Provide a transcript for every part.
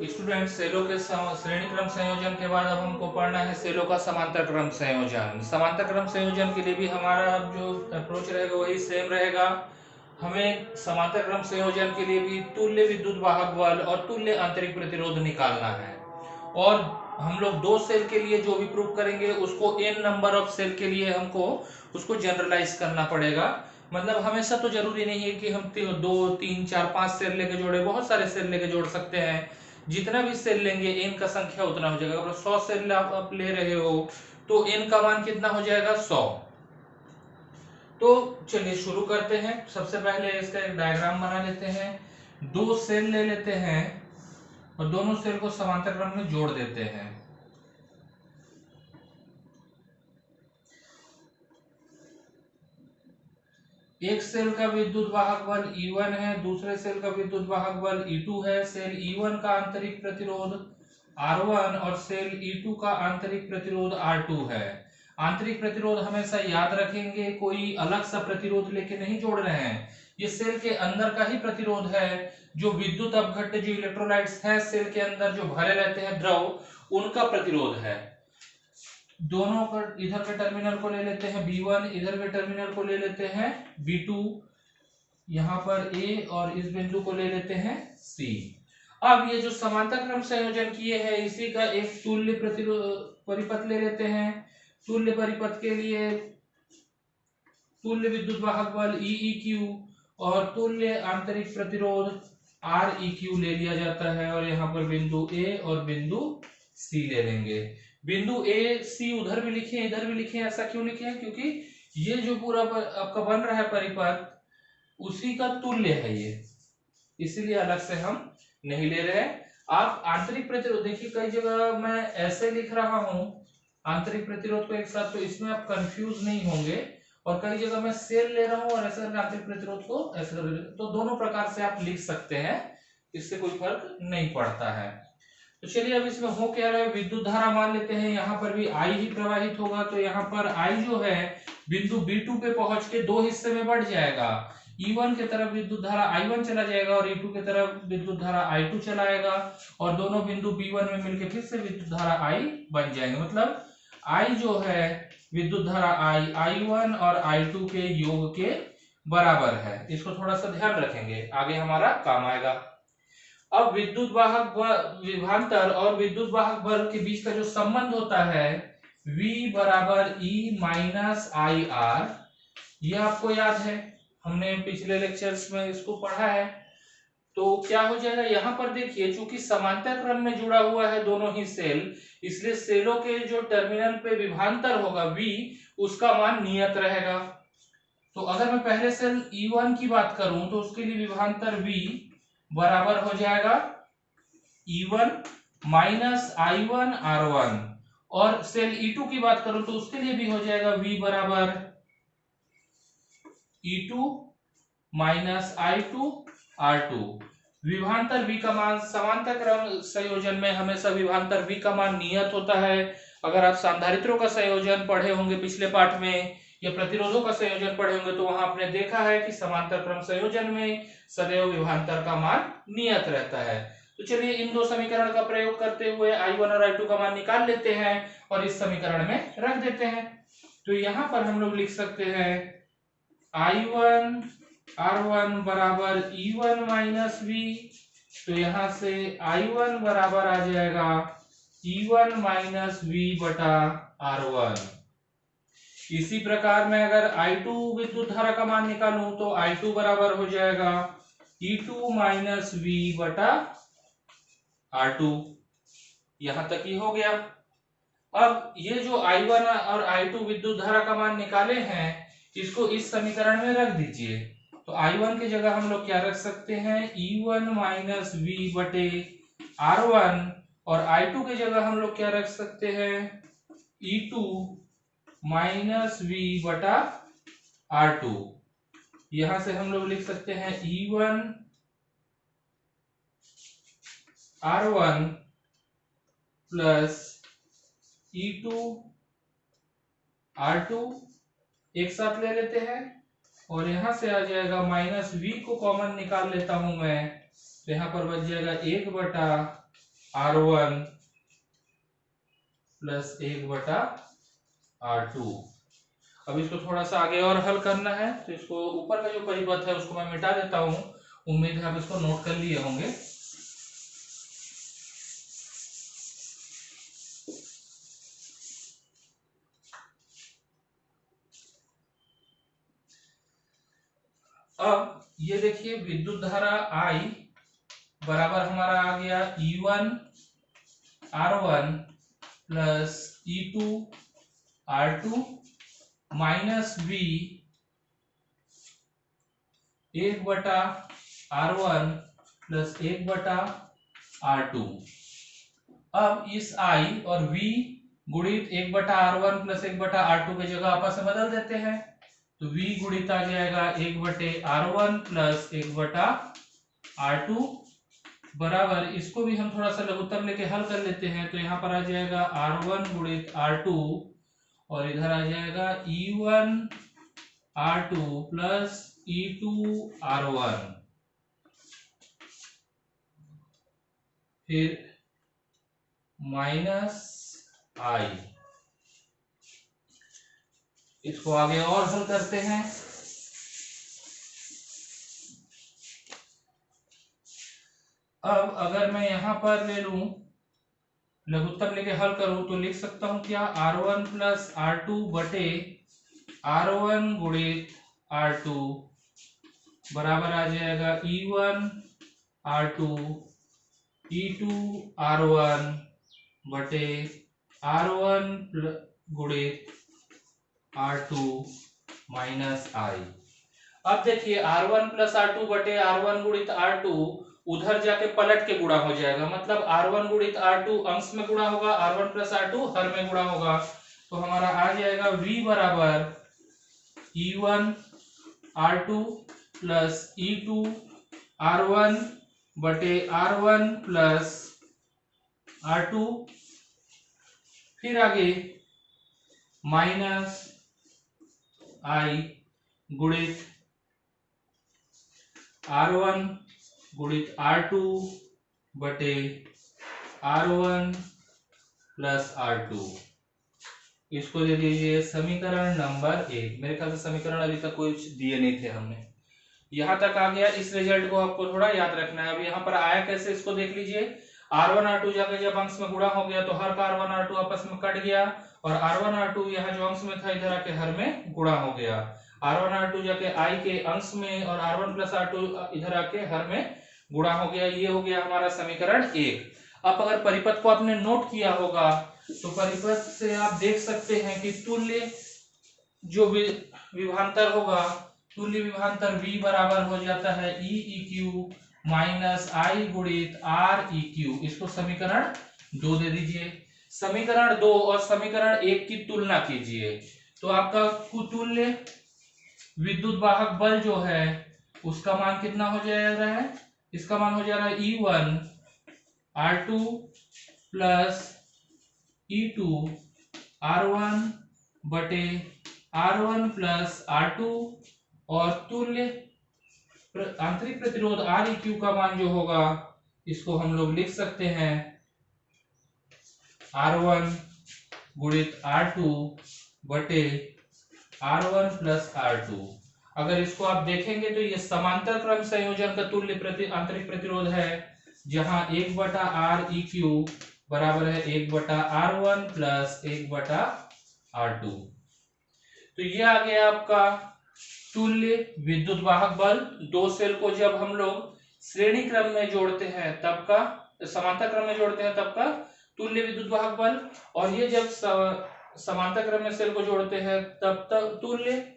Student सेलों के श्रेणी क्रम संयोजन के बाद अब हमको पढ़ना है सेलों का समांतर क्रम संयोजन। समांतर क्रम संयोजन के लिए भी हमारा अब जो अप्रोच रहेगा वही सेम रहेगा। हमें समांतर क्रम संयोजन के लिए भी तुल्य विद्युत वाहक बल और तुल्य आंतरिक प्रतिरोध निकालना है। और हम लोग दो सेल के लिए जो भी प्रूव करेंगे उसको n नंबर ऑफ सेल के लिए हमको उसको जनरलाइज करना पड़ेगा। मतलब हमेशा तो जरूरी नहीं है कि हम 2 3 4 5 सेल लेके जोड़े, बहुत सारे सेल लेके जोड़ सकते हैं। जितना भी सेल लेंगे n का संख्या उतना हो जाएगा। अगर 100 सेल आप ले रहे हो तो n का मान कितना हो जाएगा 100। तो चलिए शुरू करते हैं। सबसे पहले इसका एक डायग्राम बना लेते हैं। दो सेल ले लेते हैं और दोनों सेल को समांतर क्रम में जोड़ देते हैं। एक सेल का विद्युत वाहक बल E1 है, दूसरे सेल का विद्युत वाहक बल E2 है। सेल E1 का आंतरिक प्रतिरोध R1 और सेल E2 का आंतरिक प्रतिरोध R2 है। आंतरिक प्रतिरोध हमेशा याद रखेंगे, कोई अलग सा प्रतिरोध लेके नहीं जोड़ रहे हैं। ये सेल के अंदर का ही प्रतिरोध है। जो विद्युत अपघट्य जो इलेक्ट्रोलाइट्स हैं सेल के अंदर जो भरे रहते हैं द्रव, उनका प्रतिरोध है। दोनों का इधर के टर्मिनल को ले लेते हैं B1, इधर के टर्मिनल को ले लेते हैं B2, यहां पर A और इस बिंदु को ले लेते हैं C। अब ये जो समांतर क्रम संयोजन किए हैं इसी का एक तुल्य परिपथ ले लेते हैं। तुल्य परिपथ के लिए तुल्य विद्युत वाहक बल EEQ और तुल्य आंतरिक प्रतिरोध REQ ले लिया जाता है। और यहाँ पर बिंदु A और बिंदु C ले लेंगे। बिंदु A C उधर भी लिखे इधर भी लिखे, ऐसा क्यों लिखे हैं? क्योंकि ये जो पूरा आपका बन रहा है परिपथ उसी का तुल्य है ये, इसीलिए अलग से हम नहीं ले रहे हैं। आप आंतरिक प्रतिरोध देखिए, कई जगह मैं ऐसे लिख रहा हूं आंतरिक प्रतिरोध को एक साथ, तो इसमें आप कंफ्यूज नहीं होंगे। और कई जगह मैं सेल ले रहा हूं और ऐसे आंतरिक प्रतिरोध को ऐसे, तो दोनों प्रकार से आप लिख सकते हैं, इससे कोई फर्क नहीं पड़ता है। तो चलिए अब इसमें हो क्या रहा है, विद्युत धारा मान लेते हैं यहाँ पर भी I ही प्रवाहित होगा। तो यहाँ पर I जो है बिंदु B2 पे पहुंच के दो हिस्से में बढ़ जाएगा। E1 की तरफ विद्युत धारा I1 चला जाएगा और E2 की तरफ विद्युत धारा I2 चलाएगा और दोनों बिंदु B1 में मिलकर फिर से विद्युत धारा I बन जाएंगे। मतलब I जो है विद्युत धारा I1 और I2 के योग के बराबर है। इसको थोड़ा सा ध्यान रखेंगे, आगे हमारा काम आएगा। अब विद्युत वाहक विभवांतर और विद्युत वाहक बल के बीच का जो संबंध होता है V बराबर E माइनस आई आर, ये आपको याद है, हमने पिछले लेक्चर्स में इसको पढ़ा है। तो क्या हो जाएगा यहाँ पर देखिए, चूंकि समांतर क्रम में जुड़ा हुआ है दोनों ही सेल, इसलिए सेलों के जो टर्मिनल पे विभवांतर होगा V, उसका मान नियत रहेगा। तो अगर मैं पहले सेल E1 की बात करूं तो उसके लिए विभवांतर V बराबर हो जाएगा E1 माइनस I1 R1। और सेल E2 की बात करूं तो उसके लिए भी हो जाएगा V बराबर E2 माइनस I2 R2। विभवांतर V का मान समांतर क्रम संयोजन में हमेशा विभवांतर V का मान नियत होता है। अगर आप सांधारित्रों का संयोजन पढ़े होंगे पिछले पाठ में या प्रतिरोधों का संयोजन पढ़े होंगे तो वहां आपने देखा है कि समांतर क्रम संयोजन में सदैव विभवांतर का मान नियत रहता है। तो चलिए इन दो समीकरण का प्रयोग करते हुए I1 और I2 का मान निकाल लेते हैं और इस समीकरण में रख देते हैं। तो यहां पर हम लोग लिख सकते हैं I1 R1 बराबर E1 माइनस V। तो यहां से I1 बराबर आ जाएगा E1 माइनस V बटा R1। इसी प्रकार में अगर I2 विद्युत धारा का मान निकालूं तो I2 बराबर हो जाएगा E2 माइनस V बटा R2। यहां तक ही हो गया। अब ये जो I1 और I2 विद्युत धारा का मान निकाले हैं इसको इस समीकरण में रख दीजिए। तो I1 की जगह हम लोग क्या रख सकते हैं, E1 माइनस V बटे R1, और I2 की जगह हम लोग क्या रख सकते हैं, E2 माइनस V बटा R2। यहां से हम लोग लिख सकते हैं E1 R1 plus E2 R2 एक साथ ले लेते हैं और यहां से आ जाएगा माइनस V को कॉमन निकाल लेता हूं मैं, तो यहां पर बच जाएगा 1 बटा R1 प्लस 1/R2। अब इसको थोड़ा सा आगे और हल करना है, तो इसको ऊपर का जो परिपथ है उसको मैं मिटा देता हूं। उम्मीद है आप इसको नोट कर लिए होंगे। अब ये देखिए विद्युत धारा I बराबर हमारा आ गया E1 R1 plus E2 R2 minus V 1/R1 plus 1/R2। अब इस I और V गुणित 1/R1 प्लस 1/R2 की जगह आपस में बदल देते हैं, तो V गुणित आ जाएगा 1/R1 प्लस 1/R2 बराबर, इसको भी हम थोड़ा सा लघुत्तम लेके हल कर लेते हैं, तो यहाँ पर आ जाएगा R1 गुणित R2 और इधर आ जाएगा E1 R2 plus E2 R1, फिर माइनस I। इसको आगे और हल करते हैं। अब अगर मैं यहां पर ले लूं लघुत्तम लेके हल करूं तो लिख सकता हूं क्या, R1 प्लस R2 बटे R1 गुणित R2 बराबर आ जाएगा E1 R2 E2 R1 बटे R1 गुणित R2 माइनस I। अब देखिए R1 प्लस R2 बटे R1 गुणित R2 उधर जाके पलट के गुणा हो जाएगा, मतलब R1 गुणित R2 अंश में गुणा होगा, R1 प्लस R2 हर में गुणा होगा, तो हमारा आ जाएगा V बराबर E1 R2 plus E2 R1 बटे R1 प्लस R2, फिर आगे माइनस I गुणित R1 गुणित R2 बटे R1 प्लस R2। इसको ले लीजिए समीकरण नंबर 1। मेरे ख्याल से समीकरण अभी तक कुछ दिए नहीं थे हमने, यहां तक आ गया। इस रिजल्ट को आपको थोड़ा याद रखना है। अब यहाँ पर आया कैसे, इसको देख लीजिए। R1 R2 जाके जब अंश में गुणा हो गया तो हर का R1 R2 आपस में कट गया, और R1 R2 यहाँ जो अंश में था इधर आके हर में गुणा हो गया। R1 R2 जाके I के अंश में और R1 प्लस R2 इधर आके हर में गुणा हो गया। ये हो गया हमारा समीकरण 1। अब अगर परिपथ को आपने नोट किया होगा तो परिपथ से आप देख सकते हैं कि तुल्य जो विभवांतर होगा, तुल्य विभवांतर V बराबर हो जाता है EEQ माइनस I गुणित REQ। इसको समीकरण 2 दे दीजिए। समीकरण 2 और समीकरण 1 की तुलना कीजिए तो आपका कुतुल्य विद्युत वाहक बल जो है उसका मान कितना हो जा रहा है, इसका मान हो जा रहा है E1 R2 plus E2 R1 बटे R1 प्लस R2, और तुल्य आंतरिक प्रतिरोध REQ का मान जो होगा इसको हम लोग लिख सकते हैं R1 गुणित R2 बटे R1 प्लस R2। अगर इसको आप देखेंगे तो ये समांतर क्रम संयोजन का तुल्य आंतरिक प्रतिरोध है, जहां 1/REQ बराबर है 1/R1 प्लस 1/R2। तो ये आ गया आपका तुल्य विद्युत वाहक बल। दो सेल को जब हम लोग श्रेणी क्रम में जोड़ते हैं तब का, समांतर क्रम में जोड़ते हैं तब का तुल्य विद्युत वाहक बल, और ये जब समांतर क्रम में सेल को जोड़ते हैं तब तक तुल्य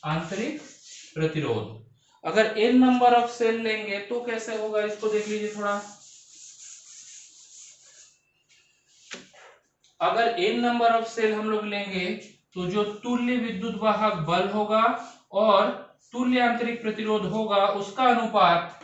आंतरिक प्रतिरोध। अगर n नंबर ऑफ सेल लेंगे तो कैसे होगा, इसको देख लीजिए थोड़ा। अगर n नंबर ऑफ सेल हम लोग लेंगे तो जो तुल्य विद्युत वाहक बल होगा और तुल्य आंतरिक प्रतिरोध होगा उसका अनुपात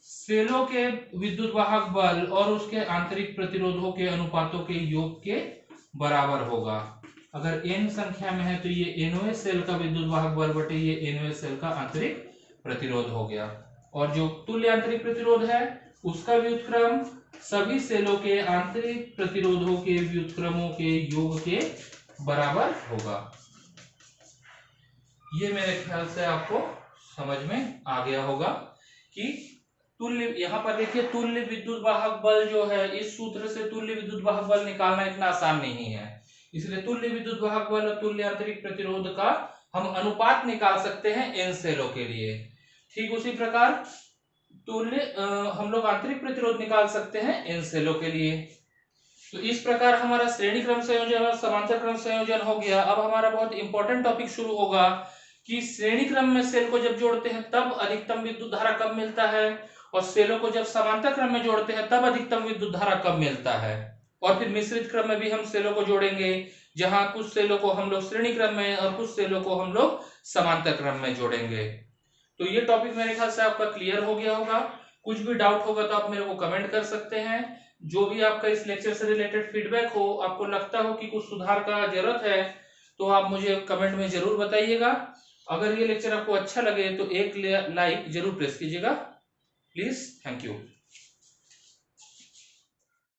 सेलों के विद्युत वाहक बल और उसके आंतरिक प्रतिरोधों के अनुपातों के योग के बराबर होगा। अगर n संख्या में है तो ये nवें सेल का विद्युत वाहक बल बटे ये nवें सेल का आंतरिक प्रतिरोध हो गया, और जो तुल्य आंतरिक प्रतिरोध है उसका व्युत्क्रम सभी सेलों के आंतरिक प्रतिरोधों के व्युत्क्रमों के योग के बराबर होगा। ये मेरे ख्याल से आपको समझ में आ गया होगा कि तुल्य, यहाँ पर देखिए तुल्य विद्युत वाहक बल जो है, इस सूत्र से तुल्य विद्युत वाहक बल निकालना इतना आसान नहीं है। इसलिए तुल्य विद्युत वाहक बल और तुल्य आंतरिक प्रतिरोध का हम अनुपात निकाल सकते हैं n सेलों के लिए। ठीक उसी प्रकार तुल्य हम लोग आंतरिक प्रतिरोध निकाल सकते हैं n सेलों के लिए। तो इस प्रकार हमारा श्रेणी क्रम संयोजन और समांतर क्रम संयोजन हो गया। अब हमारा बहुत इंपॉर्टेंट टॉपिक शुरू होगा कि श्रेणी क्रम में सेल को जब जोड़ते हैं तब अधिकतम विद्युत धारा कब मिलता है, और सेलों को जब समांतर क्रम में जोड़ते हैं तब अधिकतम विद्युत धारा कब मिलता है। और फिर मिश्रित क्रम में भी हम सेलों को जोड़ेंगे, जहां कुछ सेलों को हम लोग श्रेणी क्रम में और कुछ सेलों को हम लोग समांतर क्रम में जोड़ेंगे। तो ये टॉपिक मेरे ख्याल से आपका क्लियर हो गया होगा। कुछ भी डाउट होगा तो आप मेरे को कमेंट कर सकते हैं। जो भी आपका इस लेक्चर से रिलेटेड फीडबैक हो, आपको लगता हो कि कुछ सुधार का जरूरत है, तो आप मुझे कमेंट में जरूर बताइएगा। अगर ये लेक्चर आपको अच्छा लगे तो एक लाइक जरूर प्रेस कीजिएगा प्लीज। Thank you.